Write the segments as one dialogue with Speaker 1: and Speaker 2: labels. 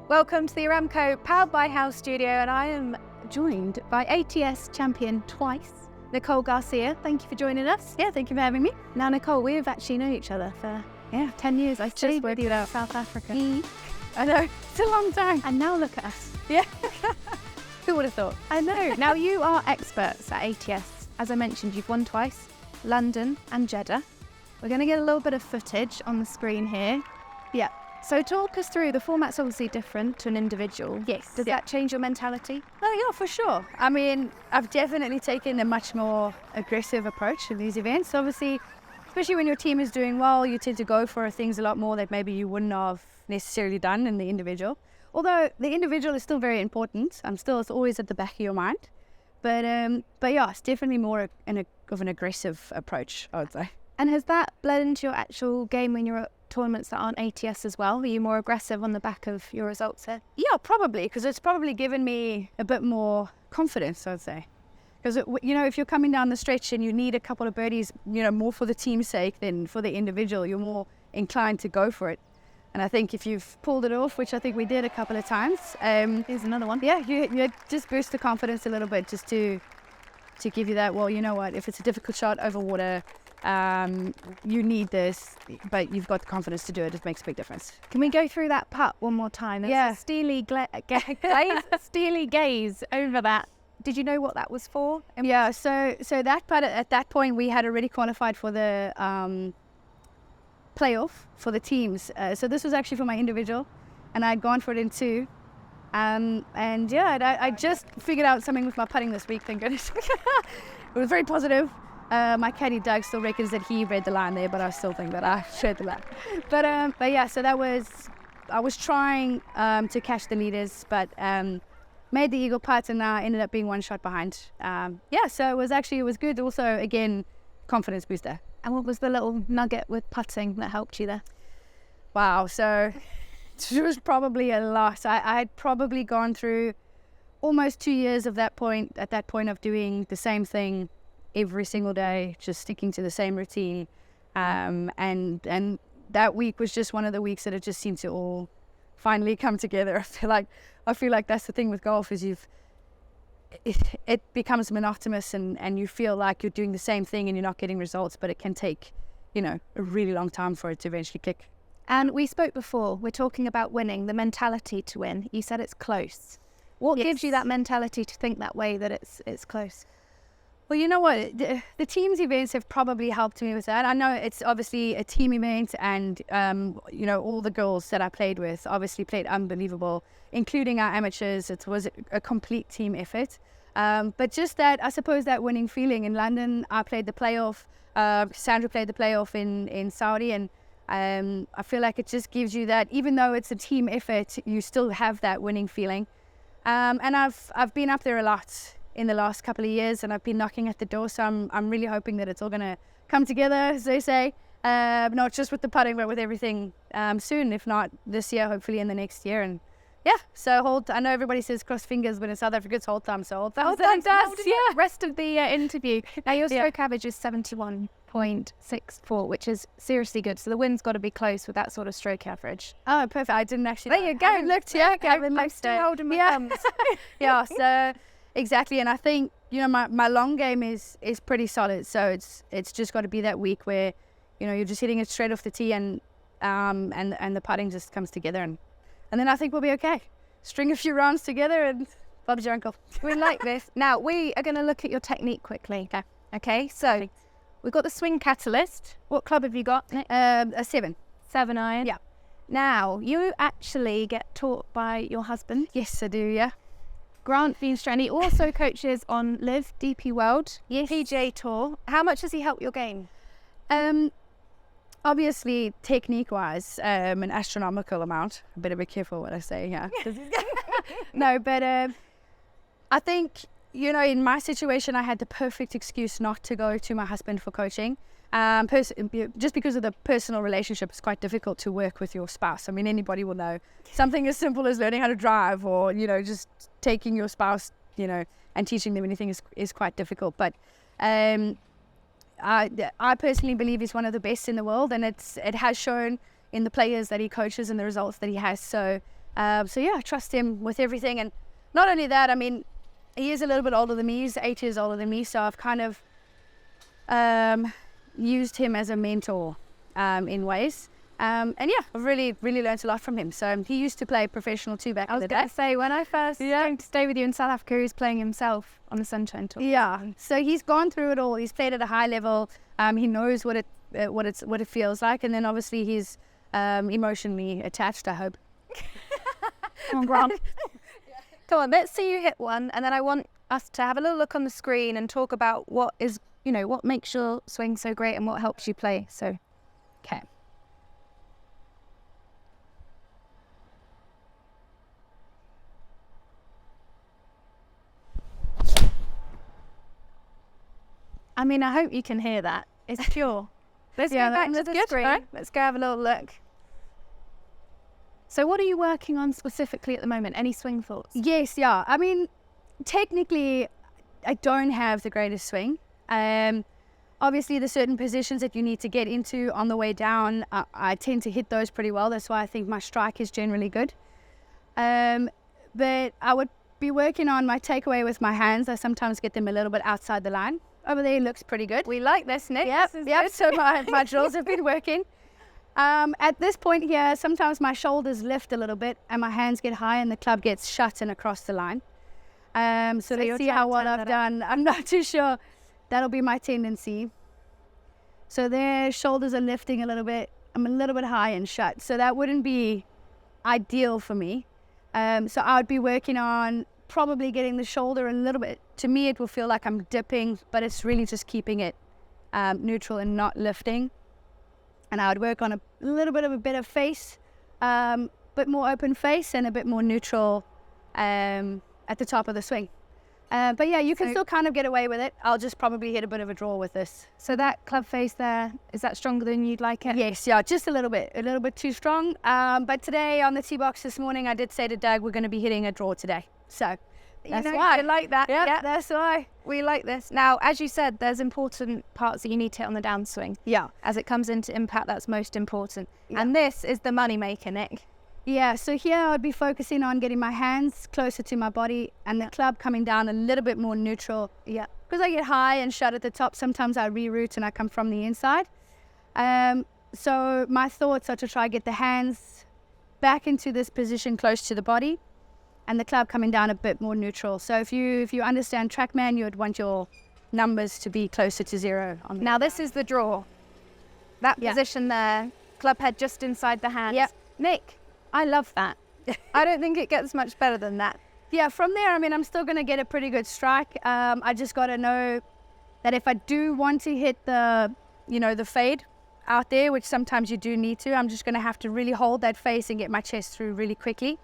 Speaker 1: Welcome to the Aramco Powered by House studio, and I am joined by ATS champion twice, Nicole Garcia. Thank you for joining us.
Speaker 2: Yeah, thank you for having me.
Speaker 1: Now, Nicole, we've actually known each other for 10 years. I studied with you in South Africa.
Speaker 2: I know, it's a long time.
Speaker 1: And now look at us.
Speaker 2: Yeah.
Speaker 1: Who would have thought? I know. Now, you are experts at ATS. As I mentioned, you've won twice, London and Jeddah. We're going to get a little bit of footage on the screen here.
Speaker 2: Yeah.
Speaker 1: So talk us through, the format's obviously different to an individual.
Speaker 2: Yes.
Speaker 1: Does that change your mentality?
Speaker 2: Oh, yeah, for sure. I mean, I've definitely taken a much more aggressive approach to these events. Obviously, especially when your team is doing well, you tend to go for things a lot more that maybe you wouldn't have necessarily done in the individual. Although the individual is still very important. It's always at the back of your mind. But yeah, it's definitely more of an aggressive approach, I would say.
Speaker 1: And has that bled into your actual game when you're at tournaments that aren't ATS as well? Are you more aggressive on the back of your results here?
Speaker 2: Yeah, probably, because it's probably given me a bit more confidence, I'd say. Because, if you're coming down the stretch and you need a couple of birdies, more for the team's sake than for the individual, you're more inclined to go for it. And I think if you've pulled it off, which I think we did a couple of times.
Speaker 1: Here's another one.
Speaker 2: Yeah, you just boost the confidence a little bit just to give you that, well, you know what, if it's a difficult shot over water, you need this, but you've got the confidence to do it. It makes a big difference.
Speaker 1: Can we go through that putt one more time? There's a steely steely gaze over that. Did you know what that was for?
Speaker 2: Yeah, so that putt, at that point, we had already qualified for the playoff for the teams. So this was actually for my individual, and I'd gone for it in two. And yeah, I just figured out something with my putting this week, thank goodness. It was very positive. My caddy Doug still reckons that he read the line there, but I still think that I read the line. But yeah, so I was trying to catch the leaders, but made the eagle putt, and ended up being one shot behind. Yeah, so it was good. Also, again, confidence booster.
Speaker 1: And what was the little nugget with putting that helped you there?
Speaker 2: Wow, so it was probably a lot. I had probably gone through almost 2 years at that point of doing the same thing every single day, just sticking to the same routine. And that week was just one of the weeks that it just seemed to all finally come together. I feel like that's the thing with golf, is it becomes monotonous, and you feel like you're doing the same thing and you're not getting results, but it can take, a really long time for it to eventually click.
Speaker 1: And we spoke before, we're talking about winning, the mentality to win. You said it's close. What gives you that mentality to think that way, that it's close?
Speaker 2: Well, you know what? The teams events have probably helped me with that. I know it's obviously a team event, and, all the girls that I played with obviously played unbelievable, including our amateurs. It was a complete team effort. But just that, I suppose, that winning feeling. In London, I played the playoff. Sandra played the playoff in Saudi, and I feel like it just gives you that, even though it's a team effort, you still have that winning feeling. And I've been up there a lot in the last couple of years, and I've been knocking at the door, so I'm really hoping that it's all going to come together, as they say, not just with the putting, but with everything soon, if not this year, hopefully in the next year. And yeah, so I know everybody says cross fingers, but in South Africa it's hold time, so hold thumbs.
Speaker 1: Yeah. Rest of the interview. Now, your stroke average is 71.64, which is seriously good, so the win's got to be close with that sort of stroke average.
Speaker 2: Oh, perfect. I didn't actually.
Speaker 1: There you go.
Speaker 2: Looked, yeah. I'm still holding my thumbs. Yeah, so exactly. And I think, my long game is pretty solid, so it's just got to be that week where, you're just hitting it straight off the tee, and the putting just comes together, and then I think we'll be okay. String a few rounds together, and Bob's your uncle.
Speaker 1: We like this. Now, we are going to look at your technique quickly. Okay, so we've got the swing catalyst. What club have you got?
Speaker 2: A 7.
Speaker 1: 7 iron?
Speaker 2: Yeah.
Speaker 1: Now, you actually get taught by your husband.
Speaker 2: Yes, I do, yeah.
Speaker 1: Grant Veenstra. He also coaches on Live, DP World,
Speaker 2: yes.
Speaker 1: PJ Tour. How much does he help your game?
Speaker 2: Obviously, technique-wise, an astronomical amount. I better be careful what I say here. No, but I think, in my situation, I had the perfect excuse not to go to my husband for coaching. Just because of the personal relationship, it's quite difficult to work with your spouse. I mean, anybody will know. Something as simple as learning how to drive, or, just taking your spouse, and teaching them anything is quite difficult. But I personally believe he's one of the best in the world, and it has shown in the players that he coaches and the results that he has. So So yeah, I trust him with everything. And not only that, I mean, he is a little bit older than me. He's 8 years older than me. So I've kind of used him as a mentor in ways. And yeah, I've really learned a lot from him. So he used to play professional too back in the day.
Speaker 1: I was going to say, when I first came to stay with you in South Africa, he was playing himself on the Sunshine Tour.
Speaker 2: Yeah, so he's gone through it all. He's played at a high level. He knows what it feels like, and then obviously he's emotionally attached, I hope.
Speaker 1: Come on, let's see you hit one, and then I want us to have a little look on the screen and talk about what makes your swing so great and what helps you play. So, okay. I mean, I hope you can hear that. It's pure. Let's go back to the screen. Right? Let's go have a little look. So what are you working on specifically at the moment? Any swing thoughts?
Speaker 2: Yes, yeah. I mean, technically, I don't have the greatest swing. Obviously, there's certain positions that you need to get into on the way down. I tend to hit those pretty well. That's why I think my strike is generally good. But I would be working on my takeaway with my hands. I sometimes get them a little bit outside the line. Over there, it looks pretty good.
Speaker 1: We like this, Nick.
Speaker 2: Yep. So my drills have been working. At this point here, sometimes my shoulders lift a little bit and my hands get high and the club gets shut and across the line. So let's see how well I've done. I'm not too sure. That'll be my tendency. So there, shoulders are lifting a little bit. I'm a little bit high and shut. So that wouldn't be ideal for me. So I would be working on probably getting the shoulder a little bit. To me, it will feel like I'm dipping, but it's really just keeping it neutral and not lifting. And I would work on a little bit of a better face, bit more open face and a bit more neutral at the top of the swing. But yeah, you can still kind of get away with it. I'll just probably hit a bit of a draw with this.
Speaker 1: So that club face there, is that stronger than you'd like it?
Speaker 2: Yes, yeah, just a little bit too strong. But today on the tee box this morning, I did say to Doug, we're going to be hitting a draw today. So that's why.
Speaker 1: You like that.
Speaker 2: Yeah, that's why.
Speaker 1: We like this. Now, as you said, there's important parts that you need to hit on the downswing.
Speaker 2: Yeah.
Speaker 1: As it comes into impact, that's most important. Yeah. And this is the money maker, Nick.
Speaker 2: Yeah, so here I'd be focusing on getting my hands closer to my body and the club coming down a little bit more neutral.
Speaker 1: Yeah.
Speaker 2: Because I get high and shut at the top, sometimes I reroute and I come from the inside. So my thoughts are to try get the hands back into this position close to the body and the club coming down a bit more neutral. So if you understand TrackMan, you would want your numbers to be closer to zero.
Speaker 1: Now this is the draw. That position there, club head just inside the hands.
Speaker 2: Yep.
Speaker 1: Nick, I love that. I don't think it gets much better than that.
Speaker 2: Yeah, from there, I mean, I'm still going to get a pretty good strike. I just got to know that if I do want to hit the fade out there, which sometimes you do need to, I'm just going to have to really hold that face and get my chest through really quickly.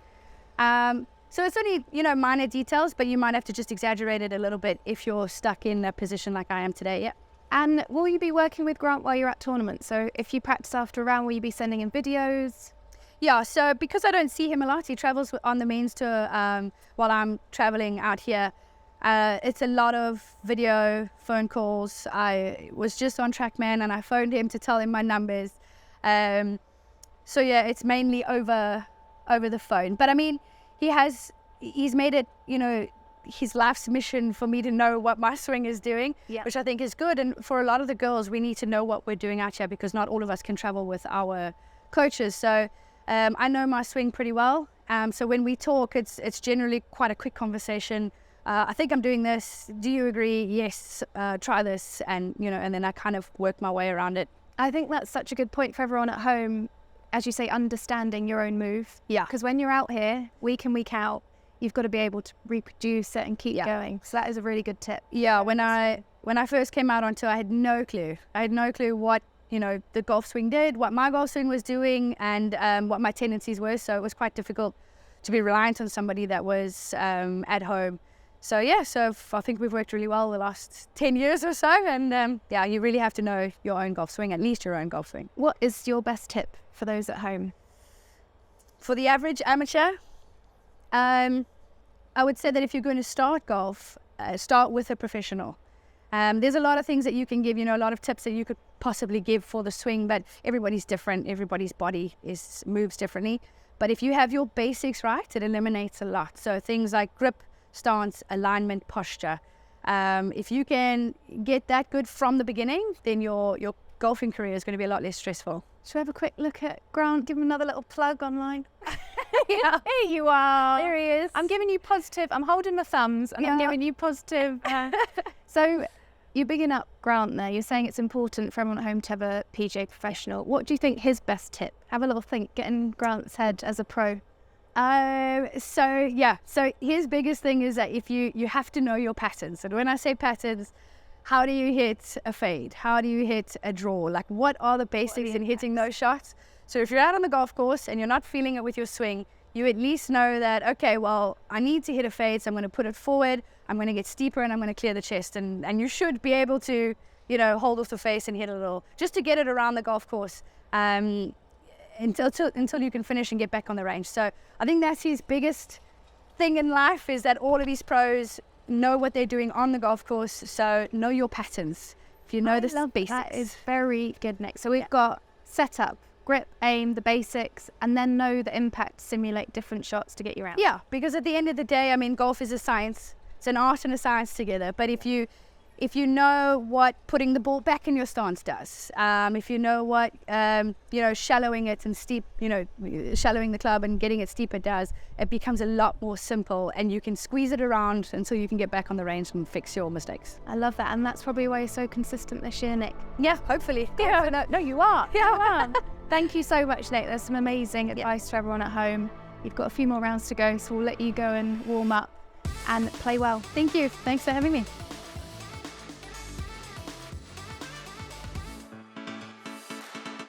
Speaker 2: So it's only, minor details, but you might have to just exaggerate it a little bit if you're stuck in a position like I am today, yeah.
Speaker 1: And will you be working with Grant while you're at tournaments? So if you practice after a round, will you be sending him videos?
Speaker 2: Yeah, so because I don't see him a lot, he travels on the mains tour while I'm traveling out here. It's a lot of video, phone calls. I was just on TrackMan and I phoned him to tell him my numbers. So yeah, it's mainly over the phone. But I mean, he's made it, his life's mission for me to know what my swing is doing, which I think is good. And for a lot of the girls, we need to know what we're doing out here because not all of us can travel with our coaches. So I know my swing pretty well. So when we talk, it's generally quite a quick conversation. I think I'm doing this. Do you agree? Yes. Try this. And, and then I kind of work my way around it.
Speaker 1: I think that's such a good point for everyone at home. As you say, understanding your own move.
Speaker 2: Yeah.
Speaker 1: Because when you're out here, week in, week out, you've got to be able to reproduce it and keep going. So that is a really good tip.
Speaker 2: Yeah. When I first came out on tour, I had no clue. I had no clue what, the golf swing did, what my golf swing was doing, and what my tendencies were. So it was quite difficult to be reliant on somebody that was at home. So yeah, I think we've worked really well the last 10 years or so. And you really have to know your own golf swing, at least your own golf swing.
Speaker 1: What is your best tip for those at home?
Speaker 2: For the average amateur, I would say that if you're going to start golf, start with a professional. There's a lot of things that you can give, a lot of tips that you could possibly give for the swing, but everybody's different. Everybody's body moves differently. But if you have your basics right, it eliminates a lot. So things like grip, stance, alignment, posture. If you can get that good from the beginning, then your golfing career is going to be a lot less stressful.
Speaker 1: Should we have a quick look at Grant? Give him another little plug online.
Speaker 2: Yeah.
Speaker 1: Here you are.
Speaker 2: There he is.
Speaker 1: I'm giving you positive. I'm holding my thumbs and I'm
Speaker 2: Yeah.
Speaker 1: giving you positive. So you're bigging up Grant there. You're saying it's important for everyone at home to have a PGA professional. What do you think his best tip? Have a little think. Get in Grant's head as a pro.
Speaker 2: So his biggest thing is that if you have to know your patterns. And when I say patterns, how do you hit a fade? How do you hit a draw? Like, what are the basics in hitting those shots? So if you're out on the golf course and you're not feeling it with your swing, you at least know that, okay, well, I need to hit a fade, so I'm going to put it forward, I'm going to get steeper, and I'm going to clear the chest. And you should be able to, hold off the face and hit a little, just to get it around the golf course until you can finish and get back on the range. So I think that's his biggest thing in life, is that all of these pros know what they're doing on the golf course. So know your patterns. If you know the basics.
Speaker 1: That is very good, Nick. So we've got setup, grip, aim, the basics, and then know the impact to simulate different shots to get you out.
Speaker 2: Yeah, because at the end of the day, I mean, golf is a science. It's an art and a science together. But if you know what putting the ball back in your stance does, if you know what shallowing it and steep, shallowing the club and getting it steeper does, it becomes a lot more simple, and you can squeeze it around until you can get back on the range and fix your mistakes.
Speaker 1: I love that, and that's probably why you're so consistent this year, Nick.
Speaker 2: Yeah, hopefully.
Speaker 1: Yeah. No, you are.
Speaker 2: Yeah.
Speaker 1: You are. Thank you so much, Nick. There's some amazing advice for everyone at home. You've got a few more rounds to go, so we'll let you go and warm up and play well.
Speaker 2: Thank you. Thanks for having me.